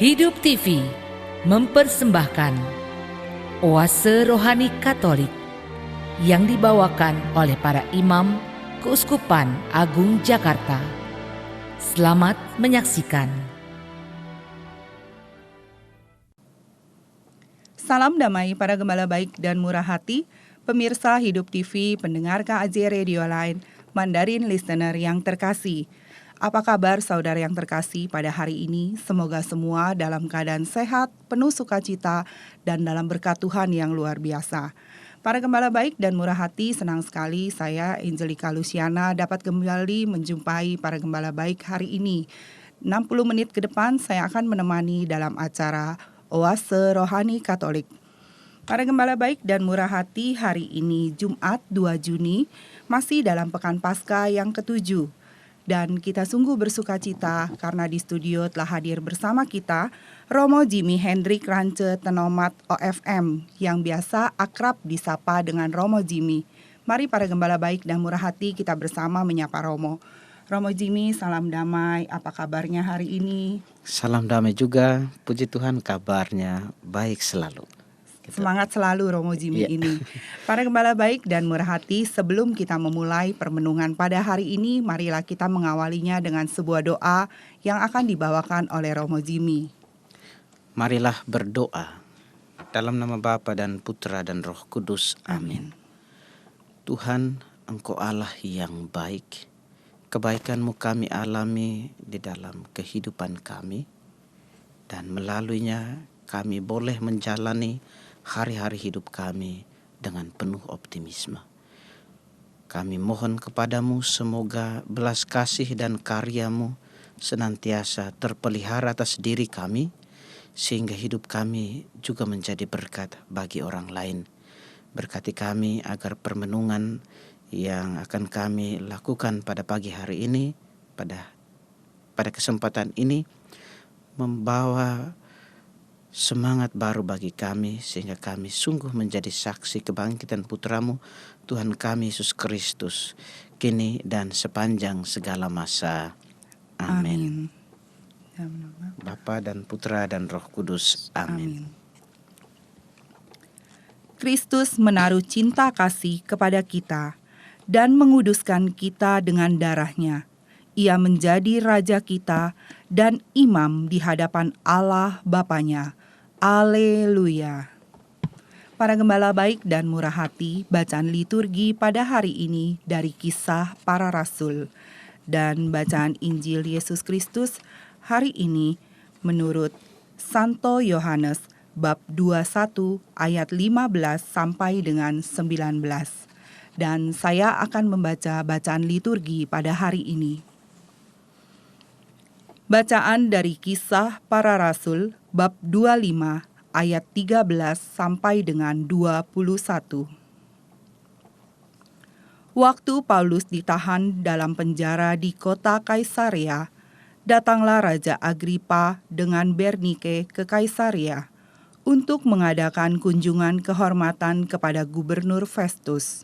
Hidup TV mempersembahkan Oase Rohani Katolik yang dibawakan oleh para imam Keuskupan Agung Jakarta. Selamat menyaksikan. Salam damai para gembala baik dan murah hati, pemirsa Hidup TV, pendengar KAJ Radio Line, Mandarin Listener yang terkasih. Apa kabar saudara yang terkasih pada hari ini? Semoga semua dalam keadaan sehat, penuh sukacita, dan dalam berkat Tuhan yang luar biasa. Para gembala baik dan murah hati, senang sekali saya Angelika Luciana dapat kembali menjumpai para gembala baik hari ini. 60 menit ke depan saya akan menemani dalam acara Oase Rohani Katolik. Para gembala baik dan murah hati, hari ini Jumat 2 Juni masih dalam Pekan Paskah yang ke-7. Dan kita sungguh bersuka cita karena di studio telah hadir bersama kita Romo Jimmy Hendrik Rance Tenomat OFM yang biasa akrab disapa dengan Romo Jimmy. Mari para gembala baik dan murah hati kita bersama menyapa Romo. Romo Jimmy, salam damai, apa kabarnya hari ini? Salam damai juga, puji Tuhan kabarnya baik selalu. Semangat selalu Romo Jimmy ini. Para gembala baik dan murah hati, sebelum kita memulai permenungan pada hari ini, marilah kita mengawalinya dengan sebuah doa yang akan dibawakan oleh Romo Jimmy. Marilah berdoa. Dalam nama Bapa dan Putra dan Roh Kudus. Amin. Tuhan, Engkau Allah yang baik. Kebaikan-Mu kami alami di dalam kehidupan kami. Dan melaluinya kami boleh menjalani hari-hari hidup kami dengan penuh optimisme. Kami mohon kepadamu semoga belas kasih dan karya-Mu senantiasa terpelihara atas diri kami, sehingga hidup kami juga menjadi berkat bagi orang lain. Berkati kami agar permenungan yang akan kami lakukan pada pagi hari ini, pada kesempatan ini, membawa semangat baru bagi kami, sehingga kami sungguh menjadi saksi kebangkitan Putra-Mu, Tuhan kami Yesus Kristus, kini dan sepanjang segala masa. Amin. Bapa dan Putra dan Roh Kudus. Amin. Kristus menaruh cinta kasih kepada kita dan menguduskan kita dengan darah-Nya. Ia menjadi Raja kita dan imam di hadapan Allah Bapanya. Haleluya. Para gembala baik dan murah hati, bacaan liturgi pada hari ini dari Kisah Para Rasul. Dan bacaan Injil Yesus Kristus hari ini menurut Santo Yohanes bab 21 ayat 15 sampai dengan 19. Dan saya akan membaca bacaan liturgi pada hari ini. Bacaan dari Kisah Para Rasul bab 25 ayat 13 sampai dengan 21. Waktu Paulus ditahan dalam penjara di kota Kaisarea, datanglah Raja Agripa dengan Bernike ke Kaisarea untuk mengadakan kunjungan kehormatan kepada Gubernur Festus.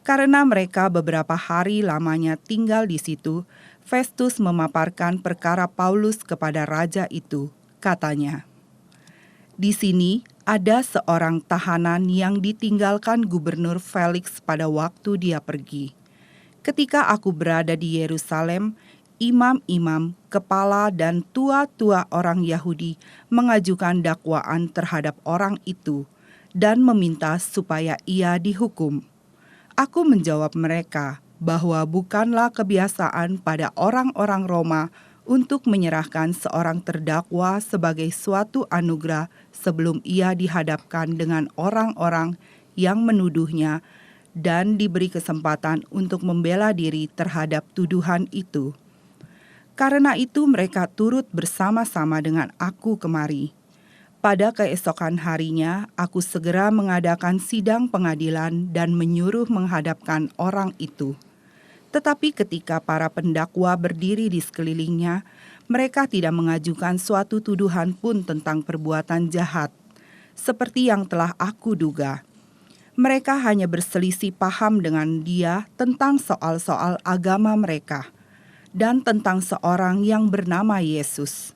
Karena mereka beberapa hari lamanya tinggal di situ, Festus memaparkan perkara Paulus kepada raja itu. Katanya, "Di sini ada seorang tahanan yang ditinggalkan Gubernur Felix pada waktu dia pergi. Ketika aku berada di Yerusalem, imam-imam, kepala dan tua-tua orang Yahudi mengajukan dakwaan terhadap orang itu dan meminta supaya ia dihukum. Aku menjawab mereka bahwa bukanlah kebiasaan pada orang-orang Roma untuk menyerahkan seorang terdakwa sebagai suatu anugerah sebelum ia dihadapkan dengan orang-orang yang menuduhnya dan diberi kesempatan untuk membela diri terhadap tuduhan itu. Karena itu mereka turut bersama-sama dengan aku kemari. Pada keesokan harinya, aku segera mengadakan sidang pengadilan dan menyuruh menghadapkan orang itu. Tetapi ketika para pendakwa berdiri di sekelilingnya, mereka tidak mengajukan suatu tuduhan pun tentang perbuatan jahat, seperti yang telah aku duga. Mereka hanya berselisih paham dengan dia tentang soal-soal agama mereka, dan tentang seorang yang bernama Yesus.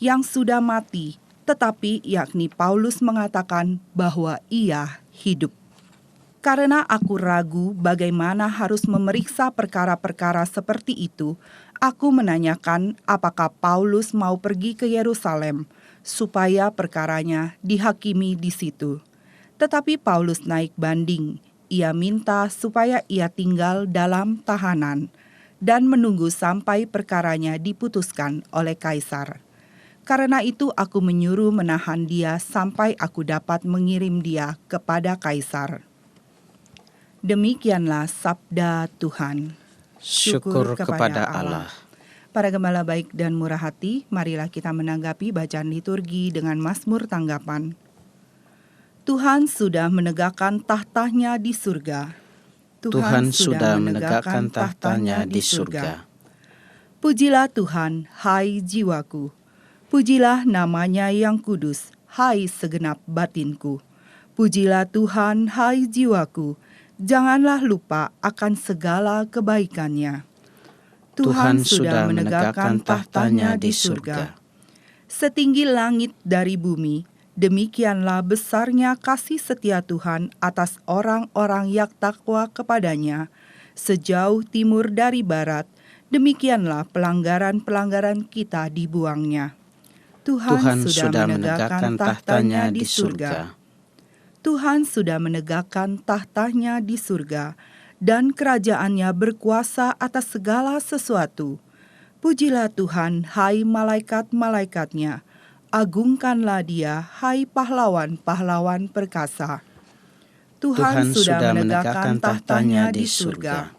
yang sudah mati, tetapi yakni Paulus mengatakan bahwa ia hidup. Karena aku ragu bagaimana harus memeriksa perkara-perkara seperti itu, aku menanyakan apakah Paulus mau pergi ke Yerusalem supaya perkaranya dihakimi di situ. Tetapi Paulus naik banding. Ia minta supaya ia tinggal dalam tahanan dan menunggu sampai perkaranya diputuskan oleh kaisar. Karena itu aku menyuruh menahan dia sampai aku dapat mengirim dia kepada kaisar. Demikianlah sabda Tuhan. Syukur kepada Allah. Para gembala baik dan murah hati, marilah kita menanggapi bacaan liturgi dengan mazmur tanggapan. Tuhan sudah menegakkan tahtanya di surga. Tuhan sudah menegakkan tahtanya di surga. Pujilah Tuhan, hai jiwaku. Pujilah namanya yang kudus, hai segenap batinku. Pujilah Tuhan, hai jiwaku. Janganlah lupa akan segala kebaikannya. Tuhan sudah menegakkan tahtanya di surga. Setinggi langit dari bumi, demikianlah besarnya kasih setia Tuhan atas orang-orang yang takwa kepadanya. Sejauh timur dari barat, demikianlah pelanggaran-pelanggaran kita dibuangnya. Tuhan sudah menegakkan tahtanya di surga. Tuhan sudah menegakkan tahtanya di surga, dan kerajaannya berkuasa atas segala sesuatu. Pujilah Tuhan, hai malaikat-malaikatnya. Agungkanlah dia, hai pahlawan-pahlawan perkasa. Tuhan sudah menegakkan tahtanya di surga.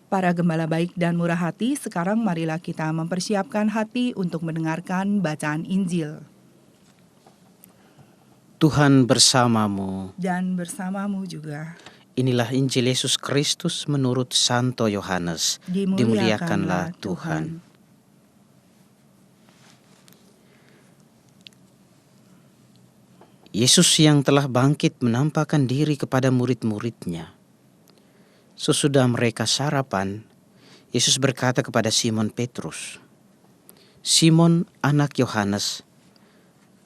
Para gembala baik dan murah hati, sekarang marilah kita mempersiapkan hati untuk mendengarkan bacaan Injil. Tuhan bersamamu. Dan bersamamu juga. Inilah Injil Yesus Kristus menurut Santo Yohanes. Dimuliakanlah Tuhan. Yesus yang telah bangkit menampakkan diri kepada murid-muridnya. Sesudah mereka sarapan, Yesus berkata kepada Simon Petrus, "Simon, anak Yohanes,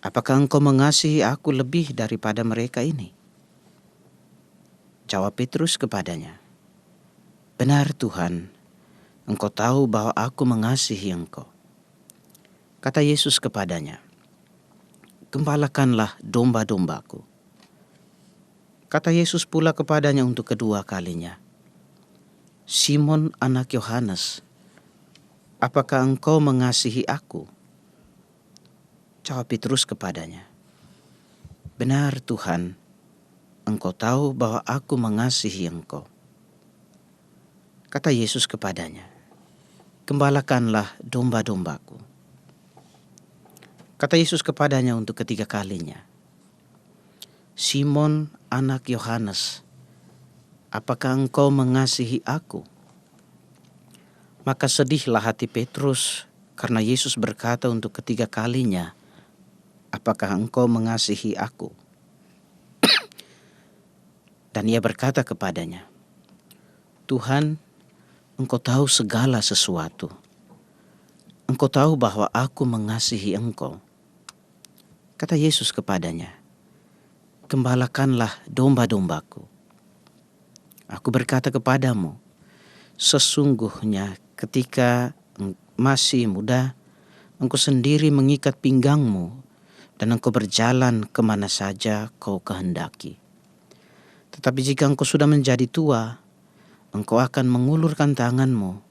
apakah engkau mengasihi aku lebih daripada mereka ini?" Jawab Petrus kepadanya, "Benar Tuhan, engkau tahu bahwa aku mengasihi engkau." Kata Yesus kepadanya, "Gembalakanlah domba-dombaku." Kata Yesus pula kepadanya untuk kedua kalinya, "Simon anak Yohanes, apakah engkau mengasihi aku?" Jawab Petrus kepadanya, "Benar Tuhan, engkau tahu bahwa aku mengasihi engkau." Kata Yesus kepadanya, "Gembalakanlah domba-dombaku." Kata Yesus kepadanya untuk ketiga kalinya, "Simon anak Yohanes, apakah engkau mengasihi aku?" Maka sedihlah hati Petrus karena Yesus berkata untuk ketiga kalinya, "Apakah engkau mengasihi aku?" Dan ia berkata kepadanya, "Tuhan, engkau tahu segala sesuatu. Engkau tahu bahwa aku mengasihi engkau." Kata Yesus kepadanya, "Gembalakanlah domba-dombaku. Aku berkata kepadamu, sesungguhnya ketika masih muda, engkau sendiri mengikat pinggangmu dan engkau berjalan kemana saja kau kehendaki. Tetapi jika engkau sudah menjadi tua, engkau akan mengulurkan tanganmu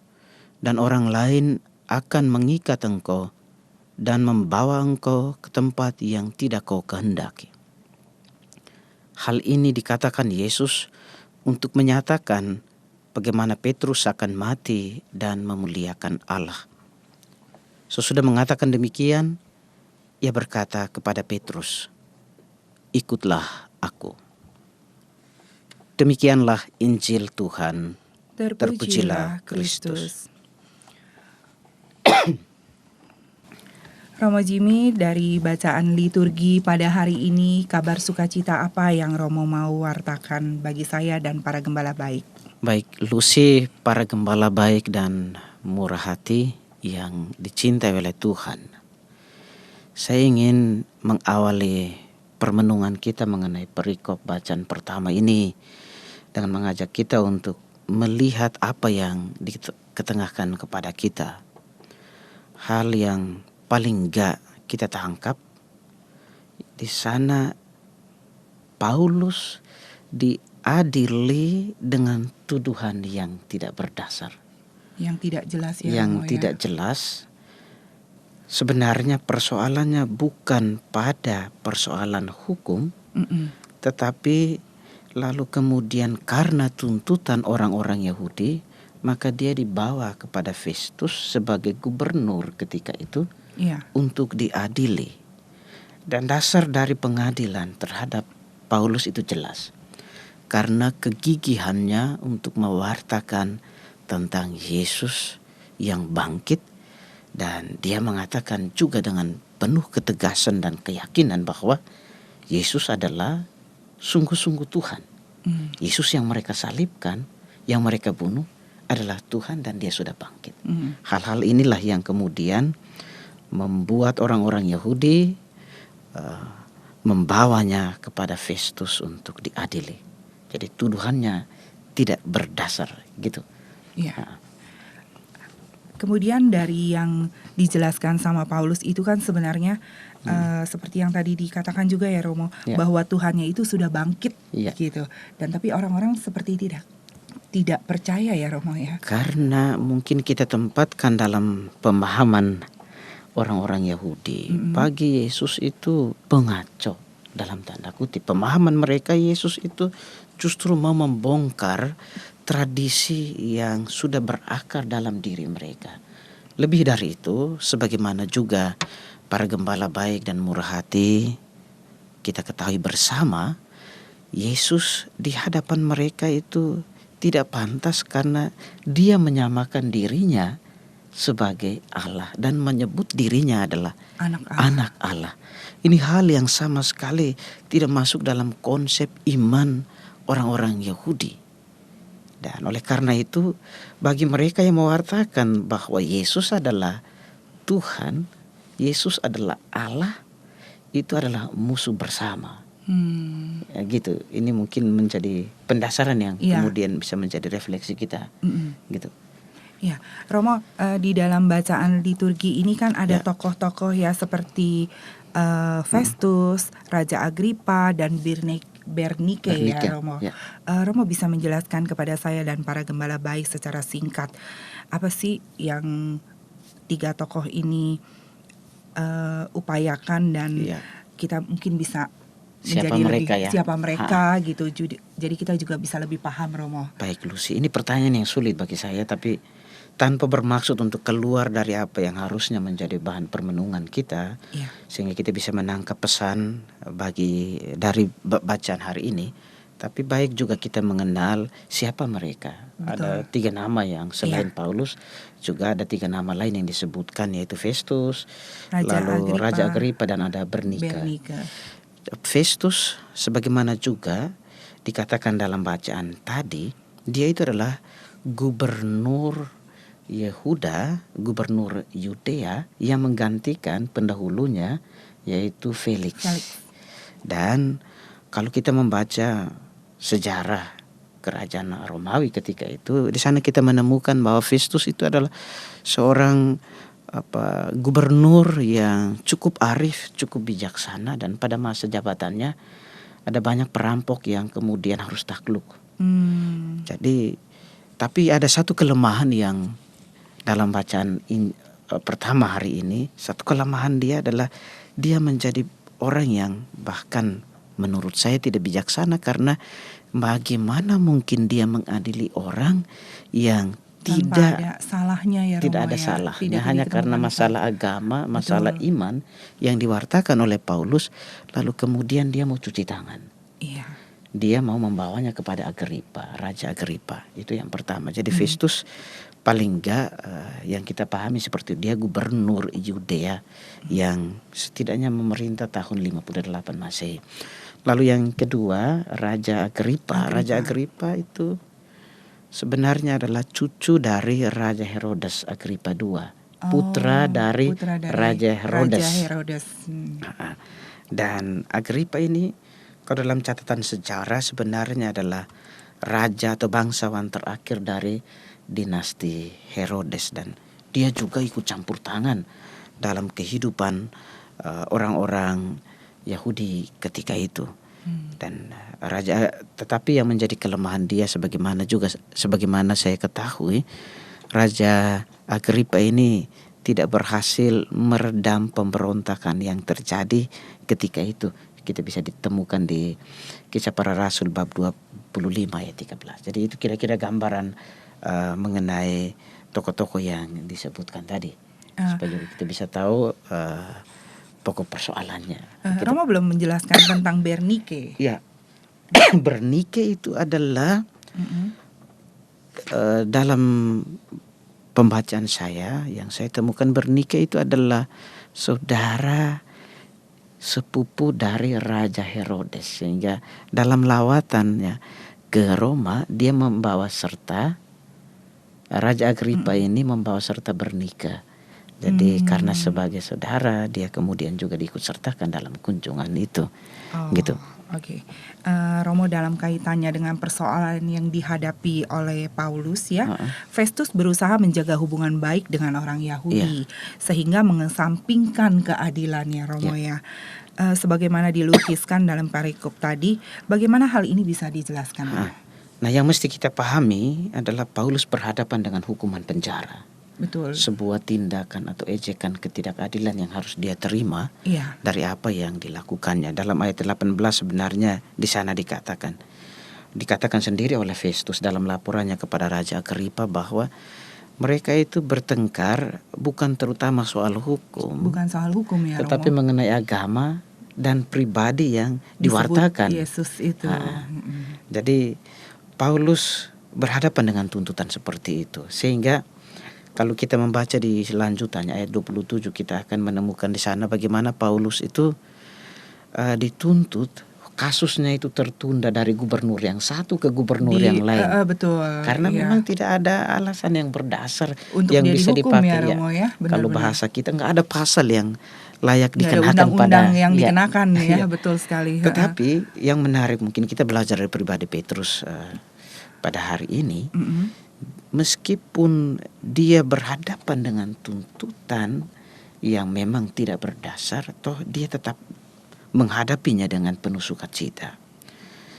dan orang lain akan mengikat engkau dan membawa engkau ke tempat yang tidak kau kehendaki." Hal ini dikatakan Yesus untuk menyatakan bagaimana Petrus akan mati dan memuliakan Allah. Sesudah mengatakan demikian, ia berkata kepada Petrus, "Ikutlah aku." Demikianlah Injil Tuhan. Terpujilah Kristus. Romo Jimmy, dari bacaan liturgi pada hari ini, kabar sukacita apa yang Romo mau wartakan bagi saya dan para gembala baik? Baik, Lucy, para gembala baik dan murah hati, yang dicintai oleh Tuhan, saya ingin mengawali permenungan kita mengenai perikop bacaan pertama ini dengan mengajak kita untuk melihat apa yang diketengahkan kepada kita. Hal yang paling gak kita tangkap di sana, Paulus diadili dengan tuduhan yang tidak berdasar, Yang tidak jelas ya. yang Romo, tidak jelas. Sebenarnya persoalannya bukan pada persoalan hukum, tetapi lalu kemudian karena tuntutan orang-orang Yahudi, maka dia dibawa kepada Festus sebagai gubernur ketika itu untuk diadili. Dan dasar dari pengadilan terhadap Paulus itu jelas, karena kegigihannya untuk mewartakan tentang Yesus yang bangkit. Dan dia mengatakan juga dengan penuh ketegasan dan keyakinan bahwa Yesus adalah sungguh-sungguh Tuhan. Yesus yang mereka salibkan, yang mereka bunuh adalah Tuhan dan dia sudah bangkit. Hal-hal inilah yang kemudian membuat orang-orang Yahudi membawanya kepada Festus untuk diadili. Jadi tuduhannya tidak berdasar gitu. Iya. Kemudian dari yang dijelaskan sama Paulus itu kan sebenarnya seperti yang tadi dikatakan juga ya Romo, bahwa Tuhannya itu sudah bangkit gitu. Dan tapi orang-orang seperti tidak percaya ya Romo ya. Karena mungkin kita tempatkan dalam pemahaman orang-orang Yahudi, bagi Yesus itu pengaco dalam tanda kutip. Pemahaman mereka Yesus itu justru mau membongkar tradisi yang sudah berakar dalam diri mereka. Lebih dari itu, sebagaimana juga para gembala baik dan murah hati, kita ketahui bersama, Yesus di hadapan mereka itu tidak pantas karena dia menyamakan dirinya sebagai Allah dan menyebut dirinya adalah anak Allah. Ini hal yang sama sekali tidak masuk dalam konsep iman orang-orang Yahudi. Dan oleh karena itu, bagi mereka yang mewartakan bahwa Yesus adalah Tuhan, Yesus adalah Allah, itu adalah musuh bersama. Ya, gitu. Ini mungkin menjadi pendasaran yang kemudian bisa menjadi refleksi kita. Gitu. Ya, Romo, di dalam bacaan liturgi ini kan ada tokoh-tokoh ya seperti Festus, Raja Agripa, dan Bernike ya Romo. Romo bisa menjelaskan kepada saya dan para gembala baik secara singkat apa sih yang tiga tokoh ini upayakan dan kita mungkin bisa siapa menjadi mereka lebih siapa mereka gitu. Jadi kita juga bisa lebih paham Romo. Baik Lucy, ini pertanyaan yang sulit bagi saya tapi tanpa bermaksud untuk keluar dari apa yang harusnya menjadi bahan permenungan kita, sehingga kita bisa menangkap pesan dari bacaan hari ini. Tapi baik juga kita mengenal siapa mereka. Betul. Ada 3 nama yang selain Paulus, juga ada 3 nama lain yang disebutkan, yaitu Festus, Raja Agripa dan ada Bernike. Festus sebagaimana juga dikatakan dalam bacaan tadi, dia itu adalah gubernur Yehuda, gubernur Yudea yang menggantikan pendahulunya yaitu Felix. Dan kalau kita membaca sejarah kerajaan Romawi ketika itu, di sana kita menemukan bahwa Festus itu adalah seorang gubernur yang cukup arif, cukup bijaksana, dan pada masa jabatannya ada banyak perampok yang kemudian harus takluk. Jadi, tapi ada satu kelemahan yang dalam bacaan pertama hari ini, satu kelemahan dia adalah dia menjadi orang yang bahkan menurut saya tidak bijaksana, karena bagaimana mungkin dia mengadili orang yang tidak ada salahnya ya Romo, tidak ada salahnya hanya karena masalah agama, masalah iman yang diwartakan oleh Paulus, lalu kemudian dia mau cuci tangan. Dia mau membawanya kepada Agripa, Raja Agripa. Itu yang pertama. Jadi Festus paling enggak yang kita pahami seperti dia gubernur Yudea yang setidaknya memerintah tahun 58 Masehi. Lalu yang kedua, Raja Agripa. Raja Agripa itu sebenarnya adalah cucu dari Raja Herodes Agripa II putra dari Raja Herodes. Raja Herodes. Dan Agripa ini kalau dalam catatan sejarah sebenarnya adalah raja atau bangsawan terakhir dari dinasti Herodes, dan dia juga ikut campur tangan dalam kehidupan orang-orang Yahudi ketika itu. Dan tetapi yang menjadi kelemahan dia sebagaimana saya ketahui, Raja Agripa ini tidak berhasil meredam pemberontakan yang terjadi ketika itu. Kita bisa ditemukan di Kisah Para Rasul bab 25 ayat 13. Jadi itu kira-kira gambaran mengenai tokoh-tokoh yang disebutkan tadi, supaya kita bisa tahu pokok persoalannya. Romo belum menjelaskan tentang Bernike. Ya, Bernike itu adalah dalam pembacaan saya yang saya temukan, Bernike itu adalah saudara sepupu dari Raja Herodes, sehingga dalam lawatannya ke Roma dia membawa serta Raja Agripa ini membawa serta Bernike. Jadi karena sebagai saudara dia kemudian juga diikut sertakan dalam kunjungan itu, gitu. Oke. Romo, dalam kaitannya dengan persoalan yang dihadapi oleh Paulus ya, Festus berusaha menjaga hubungan baik dengan orang Yahudi, sehingga mengesampingkan keadilannya, Romo ya. Sebagaimana dilukiskan dalam perikop tadi, bagaimana hal ini bisa dijelaskan? Nah, yang mesti kita pahami adalah Paulus berhadapan dengan hukuman penjara. Betul. Sebuah tindakan atau ejekan ketidakadilan yang harus dia terima dari apa yang dilakukannya. Dalam ayat 18 sebenarnya di sana dikatakan sendiri oleh Festus dalam laporannya kepada Raja Agripa bahwa mereka itu bertengkar bukan terutama soal hukum. Bukan soal hukum ya, tetapi Romo, mengenai agama dan pribadi yang diwartakan. Yesus itu. Jadi Paulus berhadapan dengan tuntutan seperti itu, sehingga kalau kita membaca di selanjutnya ayat 27 kita akan menemukan di sana bagaimana Paulus itu dituntut, kasusnya itu tertunda dari gubernur yang satu ke gubernur yang lain. Betul. Karena memang tidak ada alasan yang berdasar untuk yang bisa dihukum dipakai. Ya, Romo, ya? Kalau bahasa kita nggak ada pasal yang layak dikenakan ada undang-undang pada yang dikenakan ya, betul sekali. Tetapi yang menarik mungkin kita belajar dari pribadi Petrus pada hari ini, meskipun dia berhadapan dengan tuntutan yang memang tidak berdasar, toh dia tetap menghadapinya dengan penuh sukacita.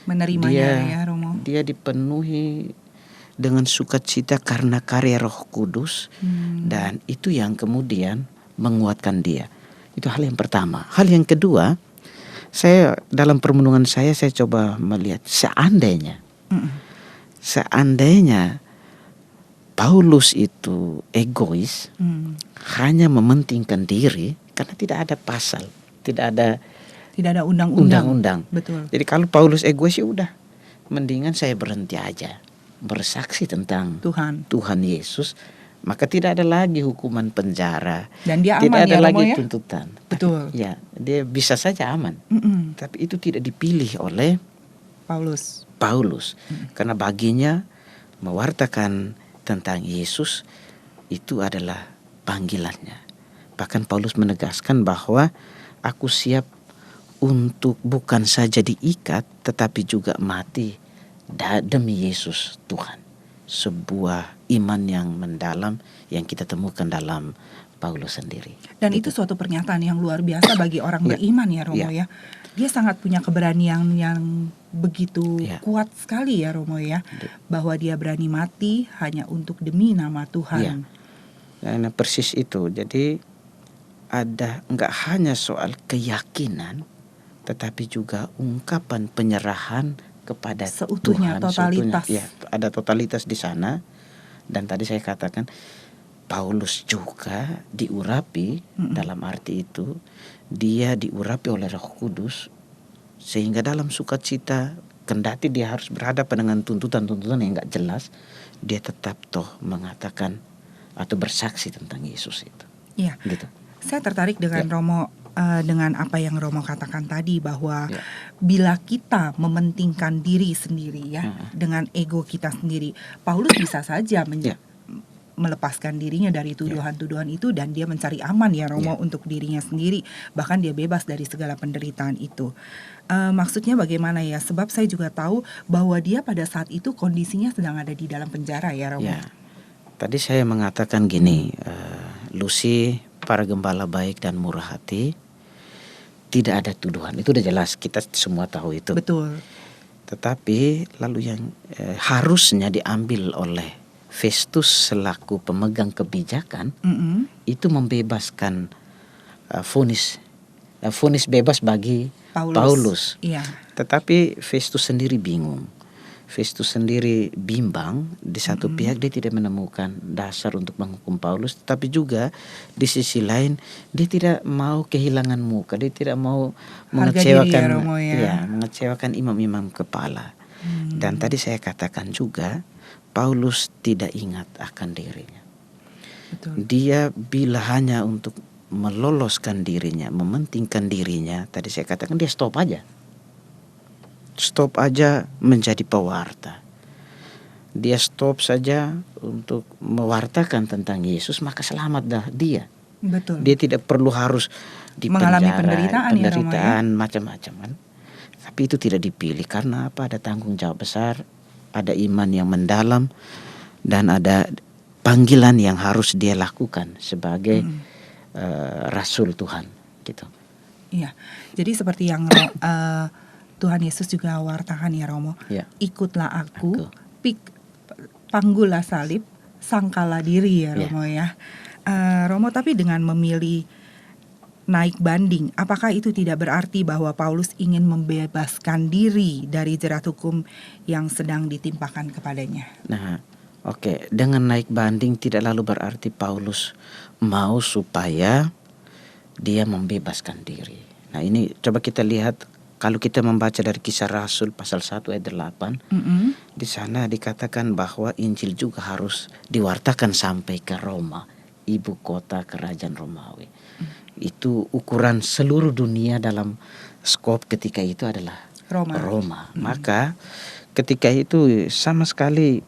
Menerimanya ya, Romo. Dia dipenuhi dengan sukacita karena karya Roh Kudus, dan itu yang kemudian menguatkan dia. Itu hal yang pertama. Hal yang kedua, saya dalam permenungan saya coba melihat seandainya Paulus itu egois, hanya mementingkan diri, karena tidak ada pasal, tidak ada undang-undang. Betul. Jadi kalau Paulus egois ya udah, mendingan saya berhenti aja bersaksi tentang Tuhan Yesus, maka tidak ada lagi hukuman penjara, dan dia tidak aman ada ya, lagi Romo, tuntutan. Betul. Ya, dia bisa saja aman. Tapi itu tidak dipilih oleh Paulus. Karena baginya mewartakan tentang Yesus itu adalah panggilannya. Bahkan Paulus menegaskan bahwa aku siap untuk bukan saja diikat tetapi juga mati demi Yesus Tuhan. Sebuah iman yang mendalam yang kita temukan dalam Paulus sendiri. Dan itu suatu pernyataan yang luar biasa bagi orang beriman ya, Romo ya. Dia sangat punya keberanian yang begitu kuat sekali ya, Romo ya, bahwa dia berani mati hanya untuk demi nama Tuhan. Nah, persis itu. Jadi ada enggak hanya soal keyakinan, tetapi juga ungkapan penyerahan kepada seutuhnya, Tuhan. Totalitas. Ada totalitas di sana. Dan tadi saya katakan Paulus juga diurapi, dalam arti itu dia diurapi oleh Roh Kudus, sehingga dalam sukacita kendati dia harus berhadapan dengan tuntutan-tuntutan yang enggak jelas, dia tetap toh mengatakan atau bersaksi tentang Yesus itu. Iya. Gitu. Saya tertarik dengan Romo, dengan apa yang Romo katakan tadi, bahwa bila kita mementingkan diri sendiri ya, dengan ego kita sendiri, Paulus bisa saja melepaskan dirinya dari tuduhan-tuduhan itu, dan dia mencari aman ya Romo untuk dirinya sendiri, bahkan dia bebas dari segala penderitaan itu. Maksudnya bagaimana ya? Sebab saya juga tahu bahwa dia pada saat itu kondisinya sedang ada di dalam penjara ya Romo. Ya, tadi saya mengatakan gini, Lucy, para gembala baik dan murah hati, tidak ada tuduhan. Itu udah jelas, kita semua tahu itu. Betul. Tetapi lalu yang harusnya diambil oleh Festus selaku pemegang kebijakan itu membebaskan vonis bebas bagi Paulus. Iya. Tetapi Festus sendiri bingung. Festus sendiri bimbang. Di satu pihak dia tidak menemukan dasar untuk menghukum Paulus, tetapi juga di sisi lain dia tidak mau kehilangan muka, dia tidak mau mengecewakan mengecewakan imam-imam kepala. Dan tadi saya katakan juga Paulus tidak ingat akan dirinya. Betul. Dia bila hanya untuk meloloskan dirinya, mementingkan dirinya, tadi saya katakan dia stop aja menjadi pewarta. Dia stop saja untuk mewartakan tentang Yesus, maka selamat dah dia. Betul. Dia tidak perlu harus dipenjara, mengalami penderitaan macam-macam kan. Tapi itu tidak dipilih karena apa? Ada tanggung jawab besar, ada iman yang mendalam, dan ada panggilan yang harus dia lakukan sebagai Rasul Tuhan gitu. Iya. Jadi seperti yang Tuhan Yesus juga wartakan ya Romo. Ya. Ikutlah aku. Panggullah salib, sangkalah diri ya Romo ya. Romo, tapi dengan memilih naik banding, apakah itu tidak berarti bahwa Paulus ingin membebaskan diri dari jerat hukum yang sedang ditimpakan kepadanya? Nah, oke. Dengan naik banding tidak lalu berarti Paulus mau supaya dia membebaskan diri. Nah, ini coba kita lihat. Kalau kita membaca dari Kisah Rasul pasal 1 ayat 8, di sana dikatakan bahwa Injil juga harus diwartakan sampai ke Roma, ibu kota kerajaan Romawi. Itu ukuran seluruh dunia dalam skop ketika itu adalah Roma. Maka ketika itu sama sekali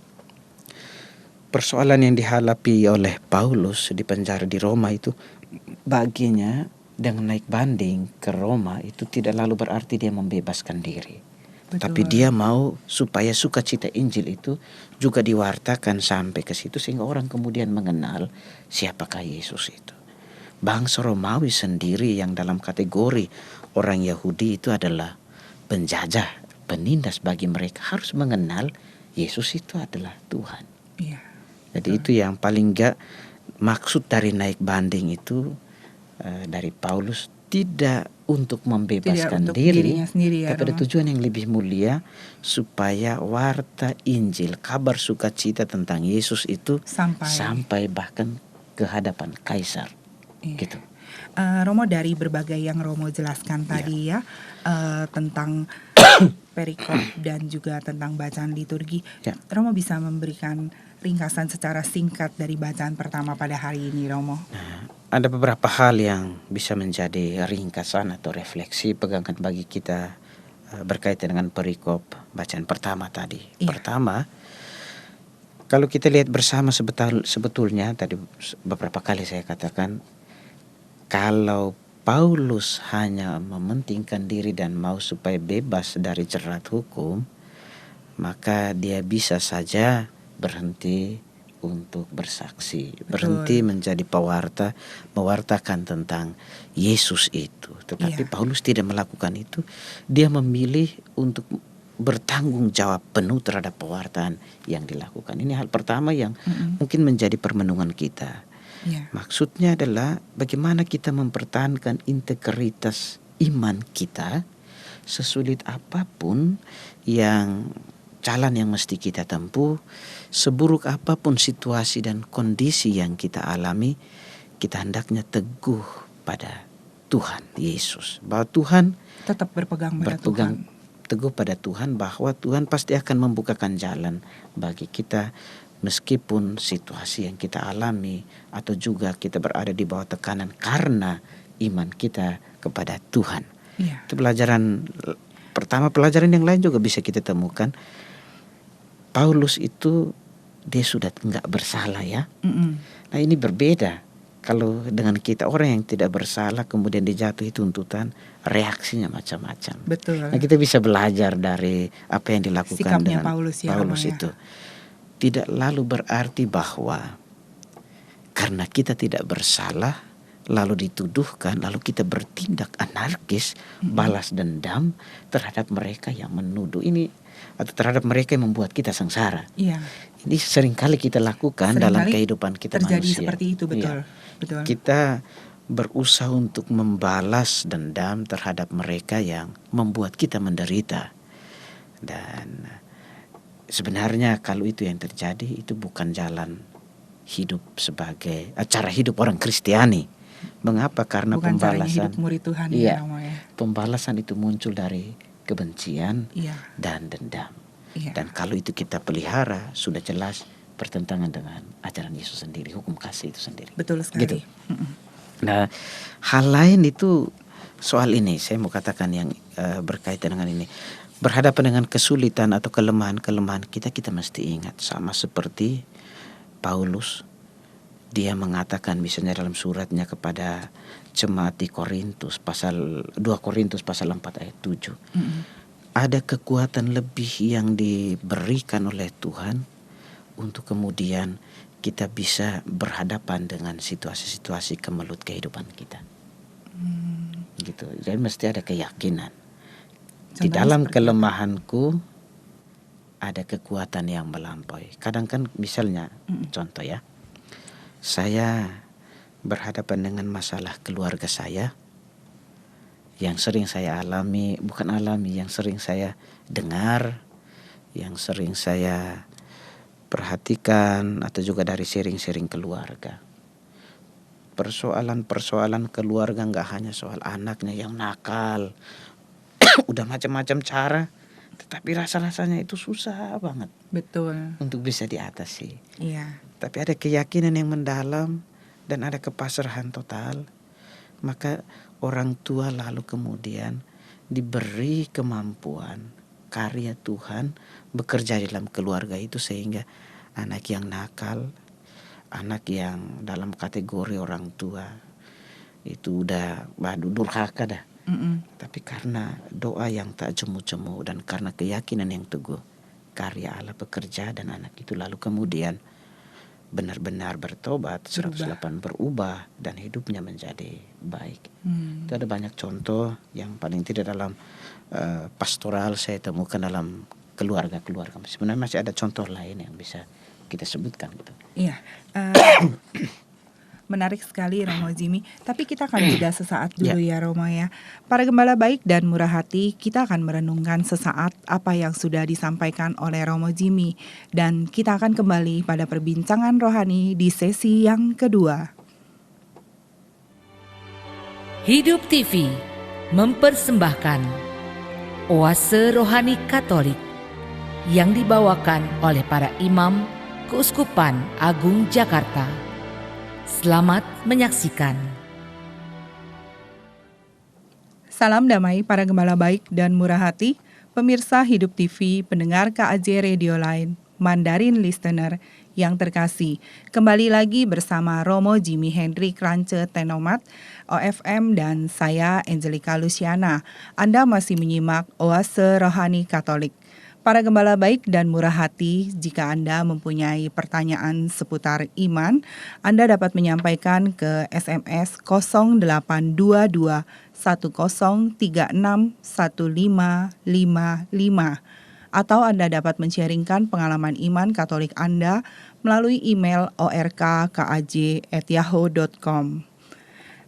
persoalan yang dihadapi oleh Paulus di penjara di Roma itu baginya dengan naik banding ke Roma itu tidak lalu berarti dia membebaskan diri. Betul. Tapi dia mau supaya sukacita Injil itu juga diwartakan sampai ke situ sehingga orang kemudian mengenal siapakah Yesus itu. Bangsa Romawi sendiri yang dalam kategori orang Yahudi itu adalah penjajah, penindas bagi mereka, harus mengenal Yesus itu adalah Tuhan. Iya. Jadi itu yang paling enggak maksud dari naik banding itu dari Paulus tidak untuk membebaskan diri, sendiri, ya, tapi ada tujuan yang lebih mulia supaya warta Injil, kabar sukacita tentang Yesus itu sampai bahkan ke hadapan Kaisar. Gitu. Romo, dari berbagai yang Romo jelaskan tadi tentang perikop dan juga tentang bacaan liturgi, Romo bisa memberikan ringkasan secara singkat dari bacaan pertama pada hari ini, Romo? Ada beberapa hal yang bisa menjadi ringkasan atau refleksi pegangan bagi kita berkaitan dengan perikop bacaan pertama tadi. Pertama, kalau kita lihat bersama sebetulnya tadi beberapa kali saya katakan, kalau Paulus hanya mementingkan diri dan mau supaya bebas dari jerat hukum, maka dia bisa saja berhenti untuk bersaksi, berhenti menjadi pewarta, mewartakan tentang Yesus itu. Tetapi Paulus tidak melakukan itu. Dia memilih untuk bertanggung jawab penuh terhadap pewartaan yang dilakukan. Ini hal pertama yang mungkin menjadi permenungan kita. Maksudnya adalah bagaimana kita mempertahankan integritas iman kita sesulit apapun yang jalan yang mesti kita tempuh, seburuk apapun situasi dan kondisi yang kita alami, kita hendaknya teguh pada Tuhan Yesus. Bahwa Tuhan tetap berpegang Tuhan. Teguh pada Tuhan, bahwa Tuhan pasti akan membukakan jalan bagi kita meskipun situasi yang kita alami atau juga kita berada di bawah tekanan karena iman kita kepada Tuhan. Itu pelajaran pertama. Pelajaran yang lain juga bisa kita temukan. Paulus itu dia sudah nggak bersalah ya. Mm-mm. Nah ini berbeda kalau dengan kita orang yang tidak bersalah kemudian dijatuhi tuntutan, reaksinya macam-macam. Betul. Nah kita bisa belajar dari apa yang dilakukan Sikapnya dengan Paulus ya, Paulus Romo ya. itu. Tidak lalu berarti bahwa karena kita tidak bersalah lalu dituduhkan, lalu kita bertindak anarkis, balas dendam terhadap mereka yang menuduh ini atau terhadap mereka yang membuat kita sengsara. Iya. Ini seringkali kita lakukan dalam kehidupan kita terjadi manusia. seperti itu, betul. Iya. Betul. Kita berusaha untuk membalas dendam terhadap mereka yang membuat kita menderita. Dan sebenarnya kalau itu yang terjadi, itu bukan jalan hidup sebagai cara hidup orang Kristiani. Mengapa? Karena bukan pembalasan hidup murid Tuhan iya, ya, Romo ya. pembalasan itu muncul dari kebencian Iya. dan dendam. Iya. Dan kalau itu kita pelihara, sudah jelas bertentangan dengan ajaran Yesus sendiri, hukum kasih itu sendiri. Betul sekali. Gitu. Nah, hal lain itu soal ini saya mau katakan yang berkaitan dengan ini. Berhadapan dengan kesulitan atau kelemahan-kelemahan kita mesti ingat sama seperti Paulus. Dia mengatakan misalnya dalam suratnya kepada jemaat di Korintus, 2 Korintus pasal 4 ayat 7. Ada kekuatan lebih yang diberikan oleh Tuhan untuk kemudian kita bisa berhadapan dengan situasi-situasi kemelut kehidupan kita. Gitu. Jadi mesti ada keyakinan. Di dalam kelemahanku ada kekuatan yang melampaui. Kadang kan misalnya contoh ya. Saya berhadapan dengan masalah keluarga saya yang sering saya alami, yang sering saya dengar, yang sering saya perhatikan atau juga dari sharing-sharing keluarga. Persoalan-persoalan keluarga nggak hanya soal anaknya yang nakal, udah macam-macam cara, tetapi rasa-rasanya itu susah banget. Betul. Untuk bisa diatasi. Iya. Tapi ada keyakinan yang mendalam dan ada kepasrahan total, maka orang tua lalu kemudian diberi kemampuan karya Tuhan bekerja dalam keluarga itu sehingga anak yang nakal, anak yang dalam kategori orang tua itu udah durhaka dah. Tapi karena doa yang tak jemu-jemu dan karena keyakinan yang teguh, karya Allah bekerja dan anak itu lalu kemudian benar-benar bertobat, 180 berubah dan hidupnya menjadi baik. Itu ada banyak contoh yang paling tidak dalam pastoral saya temukan dalam keluarga-keluarga. Sebenarnya masih ada contoh lain yang bisa kita sebutkan gitu. Iya. Menarik sekali Romo Jimmy. Tapi kita akan jeda sesaat dulu ya Romo ya. Para gembala baik dan murah hati, kita akan merenungkan sesaat apa yang sudah disampaikan oleh Romo Jimmy. Dan kita akan kembali pada perbincangan rohani di sesi yang kedua. Hidup TV mempersembahkan Oase Rohani Katolik yang dibawakan oleh para imam Keuskupan Agung Jakarta. Selamat menyaksikan. Salam damai para gembala baik dan murah hati, pemirsa Hidup TV, pendengar KAJ Radio Line, Mandarin Listener yang terkasih. Kembali lagi bersama Romo Jimmy Henry Krance Tenomat, OFM, dan saya Angelica Luciana. Anda masih menyimak Oase Rohani Katolik. Para gembala baik dan murah hati, jika Anda mempunyai pertanyaan seputar iman, Anda dapat menyampaikan ke SMS 0822 1036 1555 atau Anda dapat men-sharingkan pengalaman iman Katolik Anda melalui email orkkaj@yahoo.com.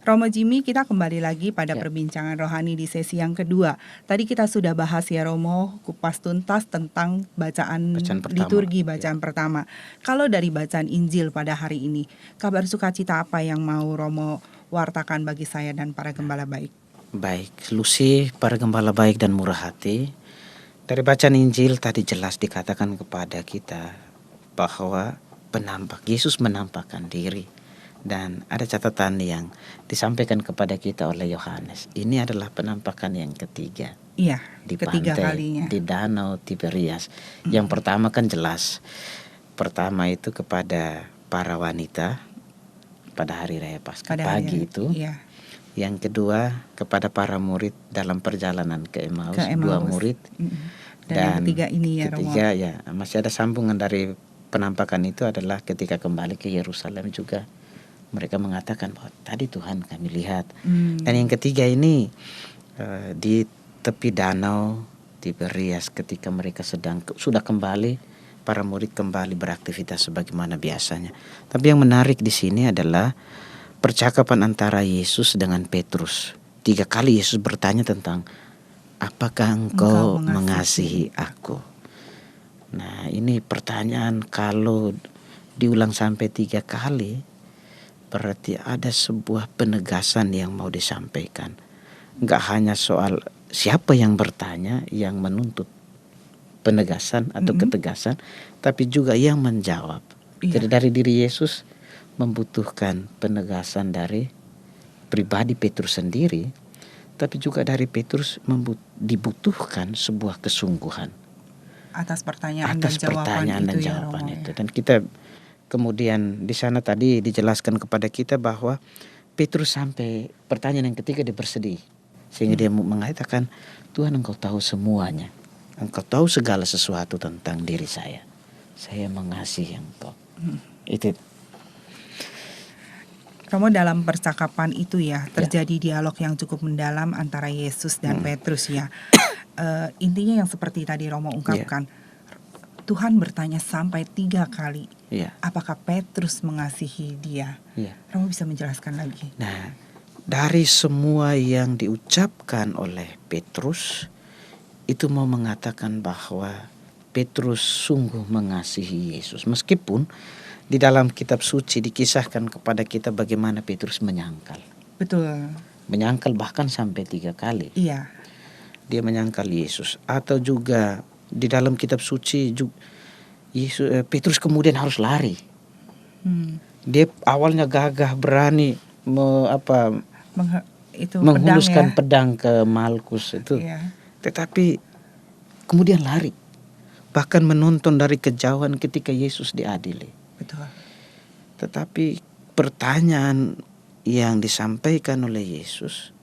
Romo Jimmy, kita kembali lagi pada perbincangan rohani di sesi yang kedua. Tadi kita sudah bahas ya Romo, kupas tuntas tentang bacaan liturgi bacaan pertama. Kalau dari bacaan Injil pada hari ini, kabar sukacita apa yang mau Romo wartakan bagi saya dan para gembala baik? Baik, Lucy, para gembala baik dan murah hati, dari bacaan Injil tadi jelas dikatakan kepada kita bahwa Yesus menampakkan diri. Dan ada catatan yang disampaikan kepada kita oleh Yohanes. Ini adalah penampakan yang ketiga. Iya, di ketiga pantai, kalinya. di danau Tiberias. Yang pertama kan jelas pertama itu kepada para wanita pada hari raya Paskah Pada hari pagi itu. Iya, Yang kedua kepada para murid dalam perjalanan ke Emmaus, ke 2 Emmaus. murid. Dan yang ketiga ini ya, Romo. Ketiga ya masih ada sambungan dari penampakan itu adalah ketika kembali ke Yerusalem juga mereka mengatakan bahwa tadi Tuhan kami lihat. Dan yang ketiga ini di tepi danau Tiberias ketika mereka sudah kembali, para murid kembali beraktivitas sebagaimana biasanya. Tapi yang menarik di sini adalah percakapan antara Yesus dengan Petrus. 3 kali Yesus bertanya tentang apakah engkau mengasihi aku? Nah, ini pertanyaan kalau diulang sampai 3 kali berarti ada sebuah penegasan yang mau disampaikan. Enggak hanya soal siapa yang bertanya yang menuntut penegasan atau ketegasan, tapi juga yang menjawab. Jadi dari diri Yesus membutuhkan penegasan dari pribadi Petrus sendiri, tapi juga dari Petrus dibutuhkan sebuah kesungguhan atas pertanyaan atas dan pertanyaan dan jawaban jawaban itu, itu. Dan kita kemudian di sana tadi dijelaskan kepada kita bahwa Petrus sampai pertanyaan yang ketiga dia bersedih. Sehingga dia mengatakan, Tuhan engkau tahu semuanya. Engkau tahu segala sesuatu tentang diri saya. Saya mengasihi engkau. Itu. Romo, dalam percakapan itu ya terjadi dialog yang cukup mendalam antara Yesus dan Petrus ya. Intinya yang seperti tadi Romo ungkapkan, Tuhan bertanya sampai 3 kali, apakah Petrus mengasihi dia? Romo bisa menjelaskan lagi? Nah, dari semua yang diucapkan oleh Petrus, itu mau mengatakan bahwa Petrus sungguh mengasihi Yesus. Meskipun di dalam kitab suci dikisahkan kepada kita bagaimana Petrus menyangkal. Betul. Menyangkal bahkan sampai 3 kali. Iya. Dia menyangkal Yesus. Atau juga di dalam kitab suci Petrus kemudian harus lari. Dia awalnya gagah berani menghuluskan pedang ke Malkus itu. Tetapi kemudian lari. Bahkan menonton dari kejauhan ketika Yesus diadili. Betul. Tetapi pertanyaan yang disampaikan oleh Yesus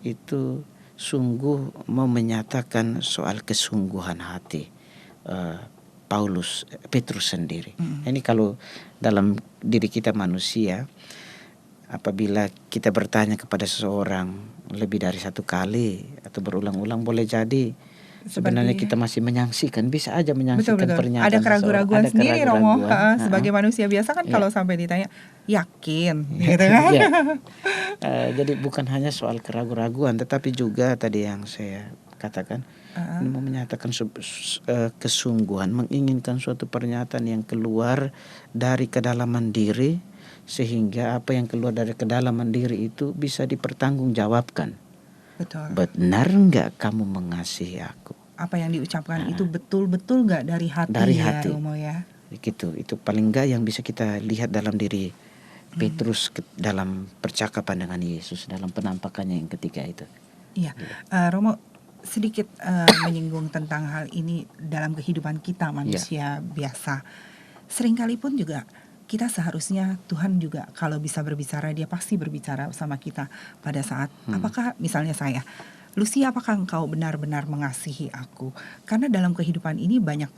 itu sungguh mau menyatakan soal kesungguhan hati Petrus sendiri. Ini kalau dalam diri kita manusia, apabila kita bertanya kepada seseorang lebih dari 1 kali atau berulang-ulang, boleh jadi sebenarnya kita masih menyaksikan, bisa aja menyaksikan pernyataan. Ada keraguan-keraguan sendiri, Romo. Sebagai manusia biasa kan kalau sampai ditanya, yakin, gitu kan? Jadi bukan hanya soal keraguan-keraguan, tetapi juga tadi yang saya katakan, ini mau menyatakan kesungguhan, menginginkan suatu pernyataan yang keluar dari kedalaman diri, sehingga apa yang keluar dari kedalaman diri itu bisa dipertanggungjawabkan. Betul. Benar enggak kamu mengasihi aku? Apa yang diucapkan itu betul-betul enggak dari hati? Dari hati. Romo ya. Gitu. Itu paling enggak yang bisa kita lihat dalam diri Petrus dalam percakapan dengan Yesus, dalam penampakannya yang ketiga itu. Iya. Romo sedikit menyinggung tentang hal ini dalam kehidupan kita manusia biasa. Seringkali pun juga kita seharusnya Tuhan juga kalau bisa berbicara, dia pasti berbicara sama kita pada saat apakah misalnya saya, Lucy, apakah engkau benar-benar mengasihi aku? Karena dalam kehidupan ini banyak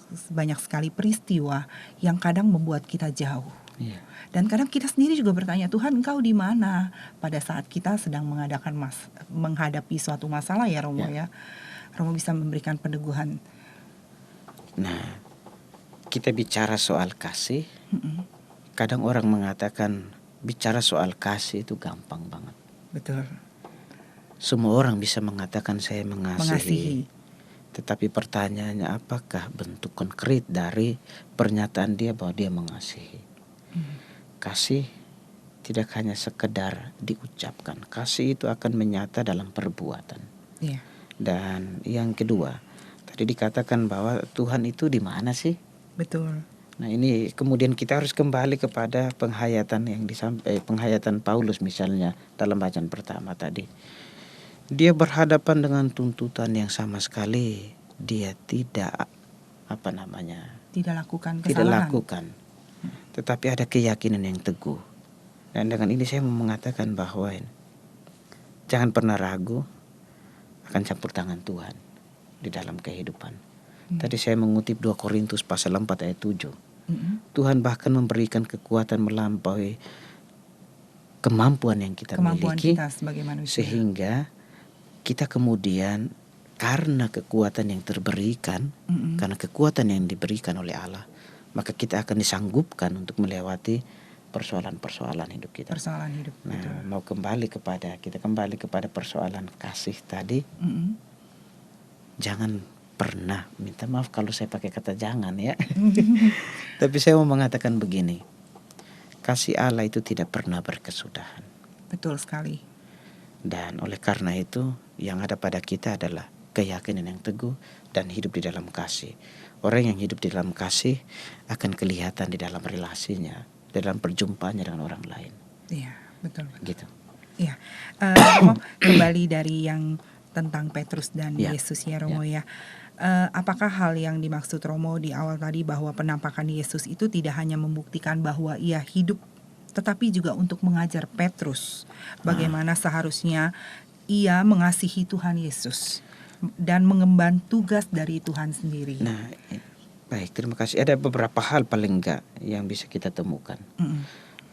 sekali peristiwa yang kadang membuat kita jauh. Dan kadang kita sendiri juga bertanya, Tuhan engkau di mana pada saat kita sedang menghadapi suatu masalah ya Romo ya. Romo bisa memberikan peneguhan. Nah, kita bicara soal kasih. Kadang orang mengatakan bicara soal kasih itu gampang banget. Betul. Semua orang bisa mengatakan saya mengasihi. Tetapi pertanyaannya, apakah bentuk konkret dari pernyataan dia bahwa dia mengasihi? Kasih tidak hanya sekedar diucapkan. Kasih itu akan menyata dalam perbuatan. Dan yang kedua, tadi dikatakan bahwa Tuhan itu di mana sih? Betul. Nah, ini kemudian kita harus kembali kepada penghayatan penghayatan Paulus misalnya dalam bacaan pertama tadi. Dia berhadapan dengan tuntutan yang sama sekali dia tidak Tidak lakukan tidak kesalahan. lakukan, tetapi ada keyakinan yang teguh. Dan dengan ini saya mau mengatakan bahwa jangan pernah ragu akan campur tangan Tuhan di dalam kehidupan. Tadi saya mengutip 2 Korintus pasal 4 ayat 7. Tuhan bahkan memberikan kekuatan melampaui kemampuan yang kita Kemampuan miliki, kita sebagai manusia. sehingga kita kemudian karena kekuatan yang terberikan, karena kekuatan yang diberikan oleh Allah, maka kita akan disanggupkan untuk melewati persoalan-persoalan hidup kita. Persoalan hidup. Nah, mau kembali kepada persoalan kasih tadi. Jangan pernah, minta maaf kalau saya pakai kata jangan ya. Tapi saya mau mengatakan begini. Kasih Allah itu tidak pernah berkesudahan. Betul sekali. Dan oleh karena itu yang ada pada kita adalah keyakinan yang teguh dan hidup di dalam kasih. Orang yang hidup di dalam kasih akan kelihatan di dalam relasinya, di dalam perjumpaannya dengan orang lain. Iya, betul. Gitu. Iya. Romo, kembali dari yang tentang Petrus dan Ya. Yesus ya Romo ya. Apakah hal yang dimaksud Romo di awal tadi bahwa penampakan Yesus itu tidak hanya membuktikan bahwa ia hidup, tetapi juga untuk mengajar Petrus bagaimana seharusnya ia mengasihi Tuhan Yesus dan mengemban tugas dari Tuhan sendiri. Nah, baik, terima kasih. Ada beberapa hal paling enggak yang bisa kita temukan.